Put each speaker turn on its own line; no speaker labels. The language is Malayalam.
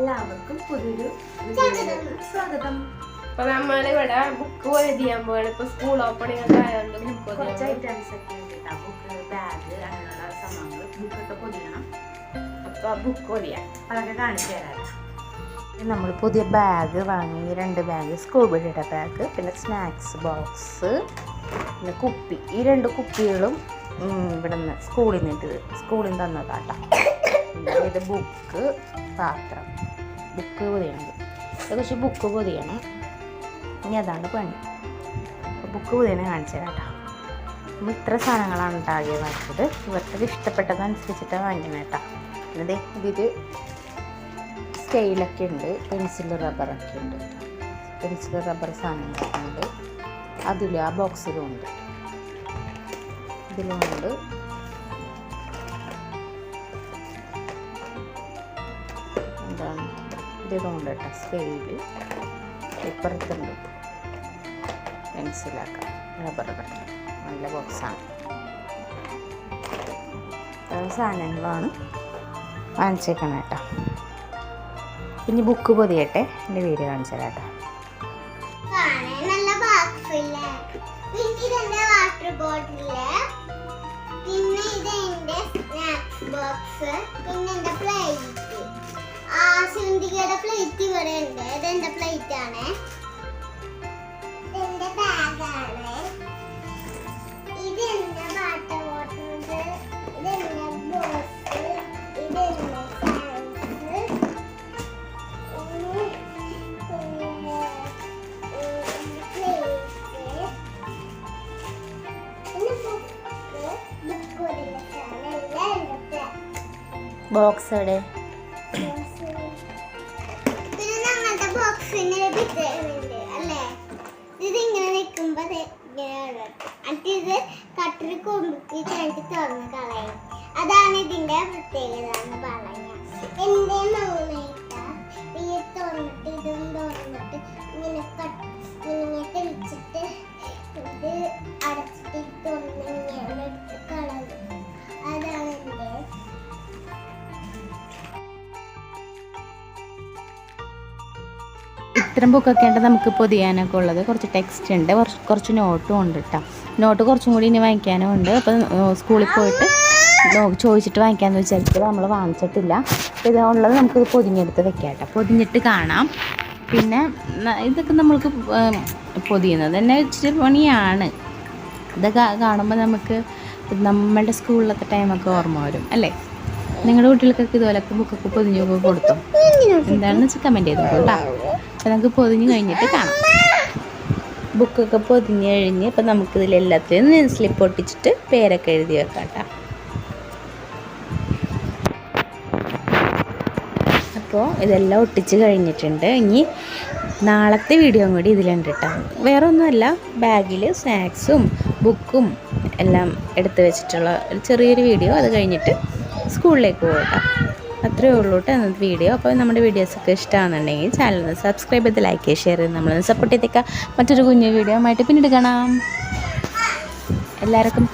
എല്ലാവർക്കും പുതിയൊരു സ്വാഗതം.
അപ്പൊ നമ്മളിവിടെ ബുക്ക് പൊതിയാൻ പോവാണ്. ഇപ്പൊ സ്കൂൾ ഓപ്പണിംഗ് ഒക്കെ ആയതുകൊണ്ട്
കുറച്ച് ഐറ്റംസ് ഒക്കെ ഉണ്ട്. ബുക്ക്, ബാഗ്, അങ്ങനെയുള്ള സംഭവങ്ങൾ ബുക്കൊക്കെ പൊതിയണം.
അപ്പൊ ബുക്ക് പൊതിയാം,
അതൊക്കെ കാണിച്ചു തരാം. നമ്മൾ പുതിയ ബാഗ് വാങ്ങി, 2 ബാഗ്, സ്കൂൾ ബിയുടെ ബാഗ്, പിന്നെ സ്നാക്സ് ബോക്സ്, പിന്നെ കുപ്പി. ഈ 2 കുപ്പികളും ഇവിടെ നിന്ന് സ്കൂളിൽ തന്നതാട്ടോ. ഇത് ബുക്ക്, പാത്രം, ബുക്ക് പൊതിയണം. പക്ഷേ ബുക്ക് പൊതിയണം. ഇനി അതാണ് പണി. ബുക്ക് പൊതിയണം കാണിച്ചു തരാം കേട്ടോ. നമ്മൾ ഇത്ര സാധനങ്ങളാണ് ഉണ്ടാകിയത് വാങ്ങിച്ചത്. ഇവർക്ക് ഇഷ്ടപ്പെട്ടതനുസരിച്ചിട്ടാണ് വാങ്ങിക്കണം കേട്ടോ. എന്നിട്ട് ഇതിൽ സ്കെയിലൊക്കെ ഉണ്ട്, പെൻസിൽ റബ്ബറൊക്കെ ഉണ്ട്. പെൻസിൽ റബ്ബർ സാധനങ്ങളൊക്കെ ഉണ്ട്. അതിൽ ആ ബോക്സിലും ഉണ്ട്, ഇതിലുമുണ്ട്. എന്താണ് ഇതിലുണ്ട് കേട്ടോ. സ്കെയില് ഇപ്പുറത്തുണ്ട്, പെൻസിലാക്കാം, റബ്ബറൊക്കെ. നല്ല ബോക്സാണ്. സാധനങ്ങളാണ് വാങ്ങിച്ചേക്കണം കേട്ടോ. പിന്നെ ബുക്ക് പൊതിയട്ടെ, എൻ്റെ വീഡിയോ കാണിച്ചു തരാം കേട്ടോ.
വാട്ടർ ബോട്ടില്, പിന്നെ ഇതെന്റെ സ്നാക്സ് ബോക്സ്, പിന്നെ എന്റെ പ്ലേറ്റ്. ശിവന്തികയുടെ പ്ലേറ്റ് ഇവിടെ ഉണ്ട്. ഇതെന്റെ പ്ലേറ്റ് ആണ്. ഇതെന്റെ ബാഗാണ്. ഇതെന്റെ വാട്ടർ ബോട്ടിൽ, ഇതെന്റെ ബോക്സ്, ഇതെന്റെ
ബോക്സ് എവിടെ?
പിന്നെ ഞങ്ങളുടെ ബോക്സിന് ഡിസൈനുണ്ട് അല്ലേ? ഇതിങ്ങനെ നിൽക്കുമ്പോ ഇത് കട്ടറി കൊമ്പി കഴിഞ്ഞിട്ട് തുറന്ന് കളയും. അതാണ് ഇതിന്റെ പ്രത്യേകത എന്ന് പറഞ്ഞ. എന്റെ മൗനയിട്ട ഈ തുറന്നിട്ട് ഇതും തുറന്നിട്ട് ഇങ്ങനെ തെളിച്ചിട്ട് ഇത് അടച്ചിട്ട് തുറന്ന് ഇങ്ങനെ എടുത്ത് കളയും. അതാണ് എന്റെ.
ഇത്തരം ബുക്കൊക്കെ ഉണ്ട് നമുക്ക് പൊതിയാനൊക്കെ ഉള്ളത്. കുറച്ച് ടെക്സ്റ്റ് ഉണ്ട്, കുറച്ച് നോട്ടും ഉണ്ട് കേട്ടോ. നോട്ട് കുറച്ചും കൂടി ഇനി വാങ്ങിക്കാനും ഉണ്ട്. അപ്പം സ്കൂളിൽ പോയിട്ട് ചോദിച്ചിട്ട് വാങ്ങിക്കാമെന്ന് വിചാരിച്ചത് നമ്മൾ വാങ്ങിച്ചിട്ടില്ല. ഇത് ഉള്ളത് നമുക്ക് പൊതിഞ്ഞെടുത്ത് വെക്കാം കേട്ടോ. പൊതിഞ്ഞിട്ട് കാണാം. പിന്നെ ഇതൊക്കെ നമ്മൾക്ക് പൊതിയുന്നത് തന്നെ ഇച്ചിരി പണിയാണ്. ഇതൊക്കെ കാണുമ്പോൾ നമുക്ക് നമ്മളുടെ സ്കൂളിലത്തെ ടൈമൊക്കെ ഓർമ്മ വരും അല്ലേ? നിങ്ങളുടെ കുട്ടികൾക്കൊക്കെ ഇതുപോലൊക്കെ ബുക്കൊക്കെ പൊതിഞ്ഞൊക്കെ കൊടുത്തോ? എന്താണെന്ന് വെച്ചാൽ കമൻറ്റ് ചെയ്തോളൂ കേട്ടോ. അപ്പോൾ നമുക്ക് പൊതിഞ്ഞ് കഴിഞ്ഞിട്ട് കാണാം. ബുക്കൊക്കെ പൊതിഞ്ഞ് കഴിഞ്ഞ് ഇപ്പം നമുക്കിതിലെല്ലാത്തിലും സ്ലിപ്പ് ഒട്ടിച്ചിട്ട് പേരൊക്കെ എഴുതി വെക്കാം കേട്ടോ. അപ്പോൾ ഇതെല്ലാം ഒട്ടിച്ച് കഴിഞ്ഞിട്ടുണ്ട്. ഇനി നാളത്തെ വീഡിയോ കൂടി ഇതിലുണ്ട് കേട്ടോ. വേറെ ഒന്നുമല്ല, ബാഗിൽ സ്നാക്സും ബുക്കും എല്ലാം എടുത്ത് വെച്ചിട്ടുള്ള ഒരു ചെറിയൊരു വീഡിയോ. അത് കഴിഞ്ഞിട്ട് സ്കൂളിലേക്ക് പോകട്ടോ. അത്രയേ ഉള്ളൂ കേട്ടോ ഇന്നത്തെ വീഡിയോ. അപ്പോൾ നമ്മുടെ വീഡിയോസൊക്കെ ഇഷ്ടമാണെന്നുണ്ടെങ്കിൽ ചാനൽ സബ്സ്ക്രൈബ് ചെയ്ത് ലൈക്ക് ചെയ്ത് ഷെയർ ചെയ്ത് നമ്മളൊന്ന് സപ്പോർട്ട് ചെയ്തേക്കാം. മറ്റൊരു കുഞ്ഞു വീഡിയോ ആയിട്ട് പിന്നീട് കാണാം. എല്ലാവർക്കും